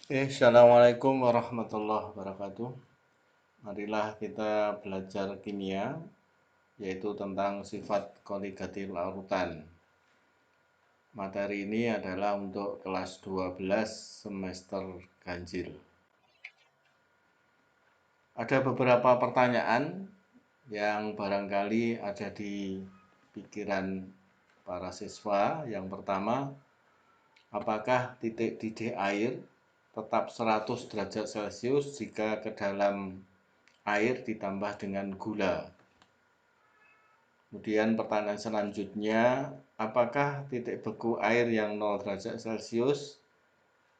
Assalamualaikum warahmatullahi wabarakatuh. Marilah kita belajar kimia, yaitu tentang sifat koligatif larutan. Materi ini adalah untuk kelas 12 semester ganjil. Ada beberapa pertanyaan yang barangkali ada di pikiran para siswa. Yang pertama, apakah titik didih air tetap 100 derajat Celcius jika ke dalam air ditambah dengan gula? Kemudian pertanyaan selanjutnya, apakah titik beku air yang 0 derajat Celcius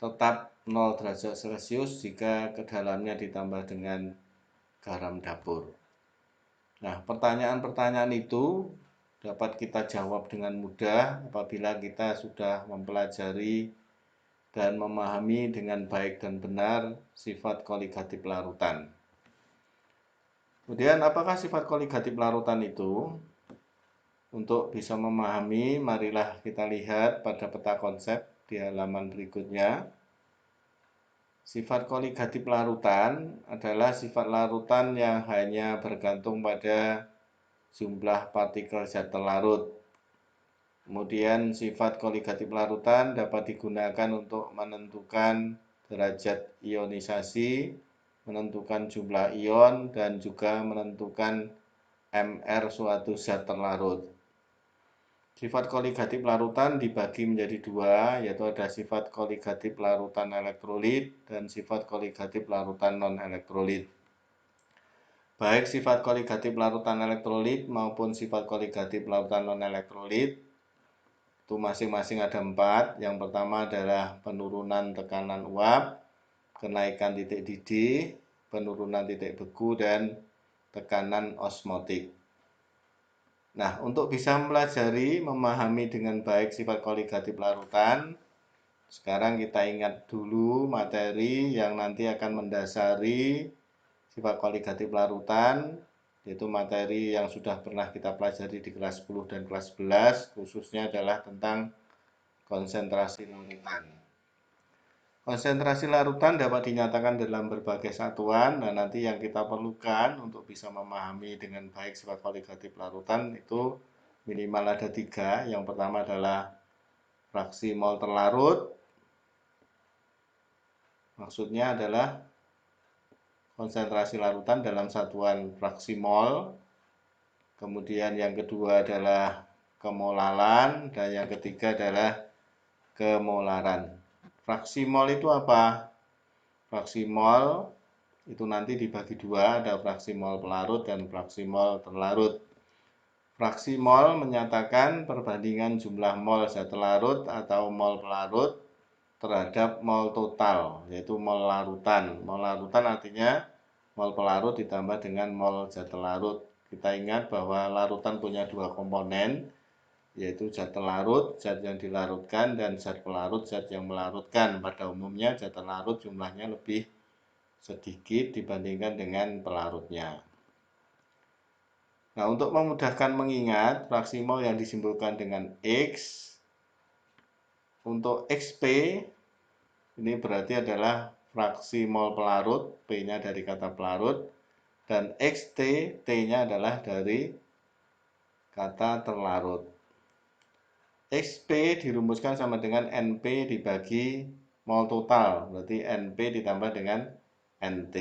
tetap 0 derajat Celcius jika ke dalamnya ditambah dengan garam dapur? Nah, pertanyaan-pertanyaan itu dapat kita jawab dengan mudah apabila kita sudah mempelajari dan memahami dengan baik dan benar sifat koligatif larutan. Kemudian, apakah sifat koligatif larutan itu? Untuk bisa memahami, marilah kita lihat pada peta konsep di halaman berikutnya. Sifat koligatif larutan adalah sifat larutan yang hanya bergantung pada jumlah partikel zat terlarut. Kemudian sifat koligatif larutan dapat digunakan untuk menentukan derajat ionisasi, menentukan jumlah ion, dan juga menentukan MR suatu zat terlarut. Sifat koligatif larutan dibagi menjadi dua, yaitu ada sifat koligatif larutan elektrolit dan sifat koligatif larutan non-elektrolit. Baik sifat koligatif larutan elektrolit maupun sifat koligatif larutan non-elektrolit itu masing-masing ada 4. Yang pertama adalah penurunan tekanan uap, kenaikan titik didih, penurunan titik beku, dan tekanan osmotik. Nah, untuk bisa mempelajari, memahami dengan baik sifat koligatif larutan, sekarang kita ingat dulu materi yang nanti akan mendasari sifat koligatif larutan, yaitu materi yang sudah pernah kita pelajari di kelas 10 dan kelas 11, khususnya adalah tentang konsentrasi larutan. Konsentrasi larutan dapat dinyatakan dalam berbagai satuan. Nah, nanti yang kita perlukan untuk bisa memahami dengan baik sifat koligatif larutan itu minimal ada 3. Yang pertama adalah fraksi mol terlarut. Maksudnya adalah konsentrasi larutan dalam satuan fraksi mol. Kemudian yang kedua adalah kemolaran dan yang ketiga adalah kemolaran. Fraksi mol itu apa? Fraksi mol itu nanti dibagi dua, ada fraksi mol pelarut dan fraksi mol terlarut. Fraksi mol menyatakan perbandingan jumlah mol zat terlarut atau mol pelarut terhadap mol total, yaitu mol larutan. Mol larutan artinya mol pelarut ditambah dengan mol zat terlarut. Kita ingat bahwa larutan punya 2 komponen, yaitu zat terlarut, zat yang dilarutkan, dan zat pelarut, zat yang melarutkan. Pada umumnya zat terlarut jumlahnya lebih sedikit dibandingkan dengan pelarutnya. Nah, untuk memudahkan mengingat, fraksi mol yang disimbolkan dengan X, untuk XP, ini berarti adalah fraksi mol pelarut, P-nya dari kata pelarut, dan XT, T-nya adalah dari kata terlarut. XP dirumuskan sama dengan NP dibagi mol total, berarti NP ditambah dengan NT.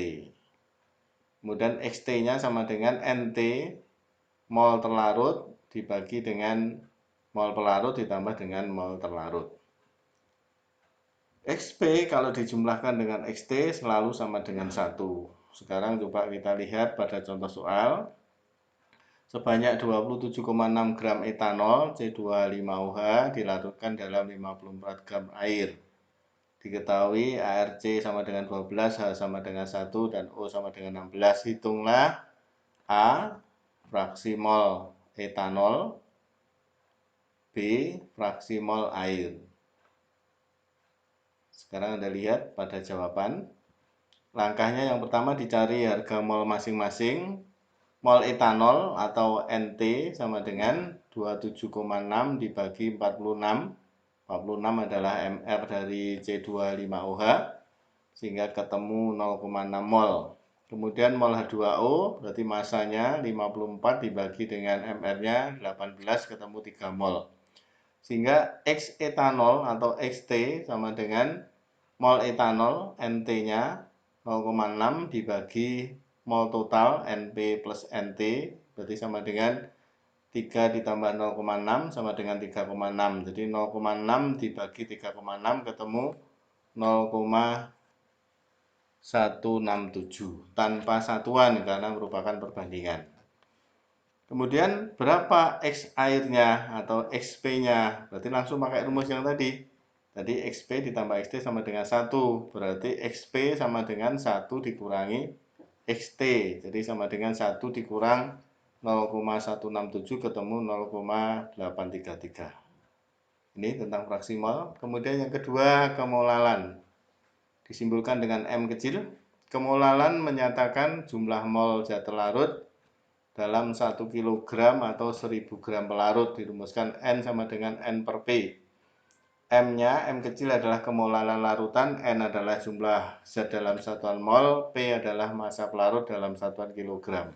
Kemudian XT-nya sama dengan NT mol terlarut dibagi dengan mol pelarut ditambah dengan mol terlarut. XP kalau dijumlahkan dengan XT selalu sama dengan 1. Sekarang coba kita lihat pada contoh soal. Sebanyak 27,6 gram etanol C2H5OH dilarutkan dalam 54 gram air. Diketahui ARC sama dengan 12, H sama dengan 1, dan O sama dengan 16. Hitunglah A, fraksi mol etanol, B, fraksi mol air. Sekarang Anda lihat pada jawaban. Langkahnya yang pertama dicari harga mol masing-masing. Mol etanol atau NT sama dengan 27,6 dibagi 46. 46 adalah MR dari C2H5OH. sehingga ketemu 0,6 mol. Kemudian mol H2O berarti masanya 54 dibagi dengan mR-nya 18 ketemu 3 mol. Sehingga X etanol atau XT sama dengan mol etanol NT-nya 0,6 dibagi mol total NP plus NT berarti sama dengan 3 ditambah 0,6 sama dengan 3,6. Jadi 0,6 dibagi 3,6 ketemu 0,167 tanpa satuan karena merupakan perbandingan. Kemudian berapa X airnya atau XP-nya? Berarti langsung pakai rumus yang tadi. Tadi XP ditambah XT sama dengan 1. Berarti XP sama dengan 1 dikurangi XT. Jadi sama dengan 1 dikurang 0,167 ketemu 0,833. Ini tentang fraksi mol. Kemudian yang kedua, kemolalan. Disimpulkan dengan M kecil. Kemolalan menyatakan jumlah mol zat larut dalam 1 kg atau 1000 gram pelarut. Dirumuskan N sama dengan N per P. M-nya, M kecil adalah kemolalan larutan, N adalah jumlah zat dalam satuan mol, P adalah massa pelarut dalam satuan kilogram.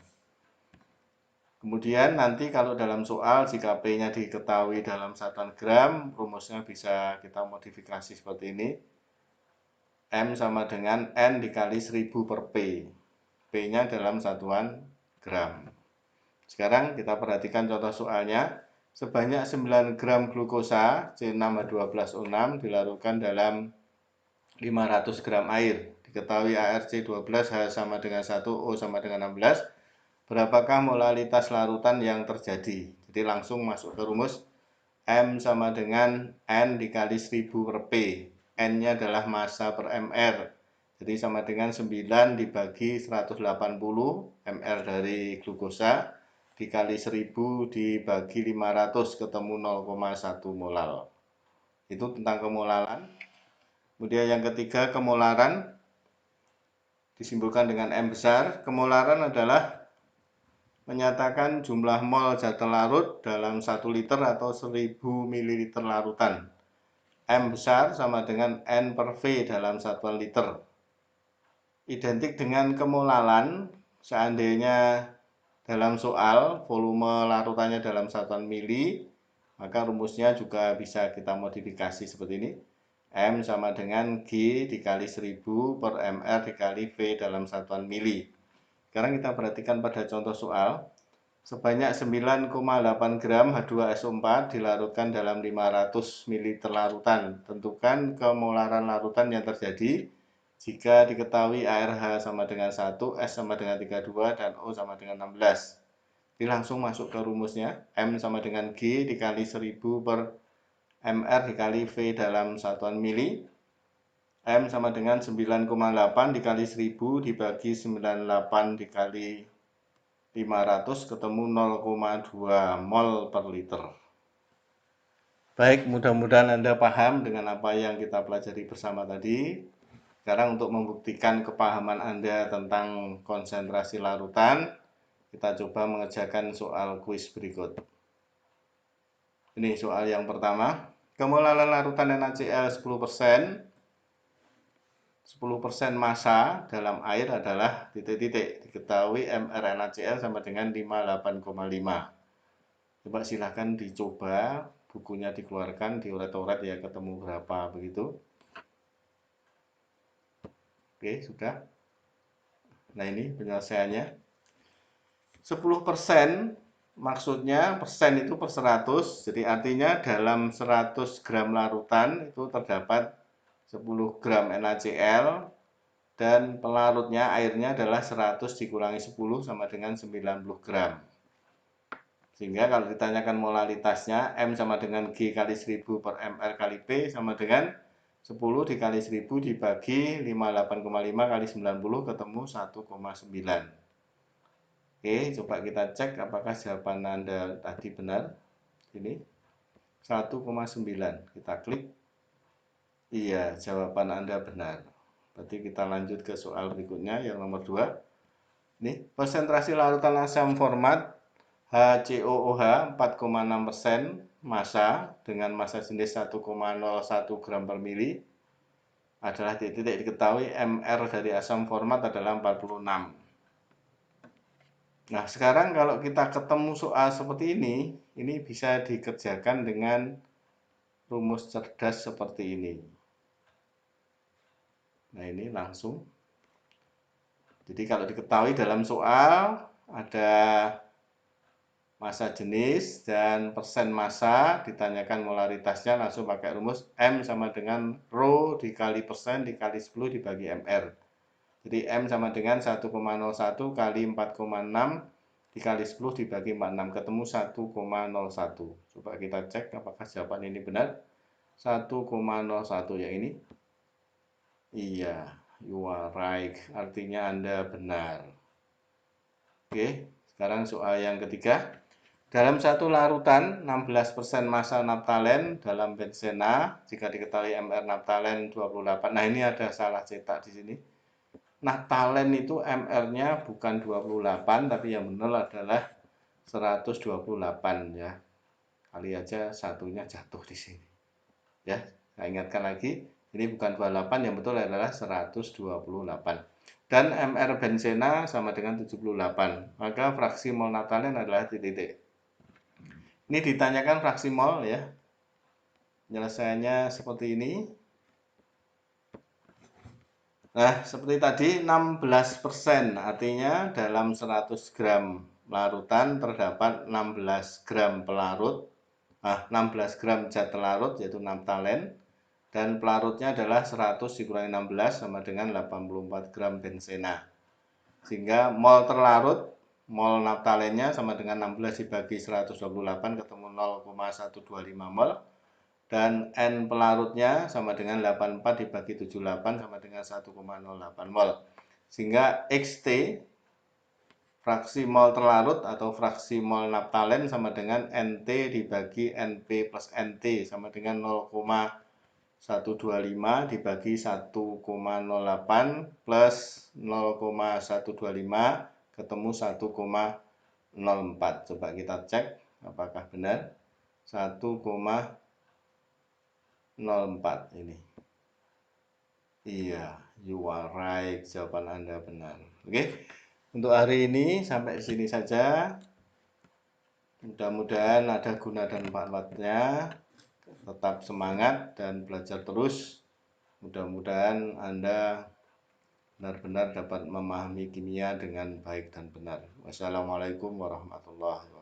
Kemudian nanti kalau dalam soal jika P-nya diketahui dalam satuan gram, rumusnya bisa kita modifikasi seperti ini. M sama dengan N dikali 1000 per P. P-nya dalam satuan gram. Sekarang kita perhatikan contoh soalnya. Sebanyak 9 gram glukosa C6H12O6 dilarutkan dalam 500 gram air. Diketahui ARC12 H sama dengan 1, O sama dengan 16. Berapakah molalitas larutan yang terjadi? Jadi langsung masuk ke rumus. M sama dengan N dikali 1000 per P. N-nya adalah massa per mR. Jadi sama dengan 9 dibagi 180 mR dari glukosa dikali 1000 dibagi 500 ketemu 0,1 molal. Itu tentang kemolalan. Kemudian yang ketiga, kemolaran disimpulkan dengan M besar. Kemolaran adalah menyatakan jumlah mol zat larut dalam 1 liter atau 1000 ml larutan. M besar sama dengan N per V dalam satuan liter. Identik dengan kemolalan, seandainya dalam soal volume larutannya dalam satuan mili, maka rumusnya juga bisa kita modifikasi seperti ini. M sama dengan G dikali 1000 per mR dikali V dalam satuan mili. Sekarang kita perhatikan pada contoh soal. Sebanyak 9,8 gram H2SO4 dilarutkan dalam 500 ml larutan. Tentukan kemolaran larutan yang terjadi jika diketahui ARH sama dengan 1, S sama dengan 32, dan O sama dengan 16. Jadi langsung masuk ke rumusnya. M sama dengan G dikali 1000 per mR dikali V dalam satuan mili. M sama dengan 9,8 dikali 1000 dibagi 98 dikali 500 ketemu 0,2 mol per liter. Baik, mudah-mudahan Anda paham dengan apa yang kita pelajari bersama tadi. Sekarang untuk membuktikan kepahaman Anda tentang konsentrasi larutan, kita coba mengerjakan soal kuis berikut. Ini soal yang pertama. Kemolalan larutan NaCl 10%. 10% massa dalam air adalah titik-titik. Diketahui mR NaCl sama dengan 58,5. Coba silahkan dicoba, bukunya dikeluarkan, dioret-oret ya ketemu berapa begitu. Oke, sudah. Nah ini penyelesaiannya. 10% maksudnya persen itu per 100. Jadi artinya dalam 100 gram larutan itu terdapat 10 gram NaCl dan pelarutnya airnya adalah 100 dikurangi 10 sama dengan 90 gram. Sehingga kalau ditanyakan molalitasnya M sama dengan G kali 1000 per mR kali P sama dengan 10 dikali 1000 dibagi 58,5 kali 90 ketemu 1,9. Oke, coba kita cek apakah jawaban Anda tadi benar. Ini 1,9. Kita klik. Iya, jawaban Anda benar. Berarti kita lanjut ke soal berikutnya yang nomor 2. Ini konsentrasi larutan asam format HCOOH 4,6% massa dengan massa jenis 1,01 gram per mili. adalah titik diketahui, MR dari asam format adalah 46. Nah, sekarang kalau kita ketemu soal seperti ini bisa dikerjakan dengan rumus cerdas seperti ini. Nah, ini langsung. Jadi kalau diketahui dalam soal ada massa jenis dan persen massa, ditanyakan molaritasnya, langsung pakai rumus M sama dengan rho dikali persen dikali 10 dibagi MR. Jadi M sama dengan 1,01 kali 4,6 dikali 10 dibagi 46, ketemu 1,01. Coba kita cek apakah jawaban ini benar. 1,01 yang ini. Iya, you are right. Artinya Anda benar. Oke, sekarang soal yang ketiga. Dalam satu larutan, 16% massa naftalen dalam benzena, jika diketahui MR naftalen 28. Nah, ini ada salah cetak di sini. Naftalen itu MR-nya bukan 28, tapi yang benar adalah 128 ya. Kali aja satunya jatuh di sini. Ya, saya ingatkan lagi, ini bukan 28, yang betul adalah 128. Dan MR benzena sama dengan 78. Maka fraksi mol naftalen adalah titik. Ini ditanyakan fraksi mol ya. Penyelesaiannya seperti ini. Nah, seperti tadi 16%, artinya dalam 100 gram larutan terdapat 16 gram pelarut, 16 gram zat larut yaitu naftalen, dan pelarutnya adalah 100 dikurangi 16 sama dengan 84 gram benzena. Sehingga mol terlarut, mol naftalennya sama dengan 16 dibagi 128 ketemu 0,125 mol. Dan N pelarutnya sama dengan 84 dibagi 78 sama dengan 1,08 mol. Sehingga XT, fraksi mol terlarut atau fraksi mol naftalen sama dengan NT dibagi NP plus NT sama dengan 0,125 dibagi 1,08 plus 0,125 ketemu 1,04. Coba kita cek apakah benar. 1,04 ini. Iya, you are right. Jawaban Anda benar. Oke. Untuk hari ini sampai sini saja. Mudah-mudahan ada guna dan manfaatnya. Tetap semangat dan belajar terus. Mudah-mudahan Anda benar-benar dapat memahami kimia dengan baik dan benar. Wassalamualaikum warahmatullahi wabarakatuh.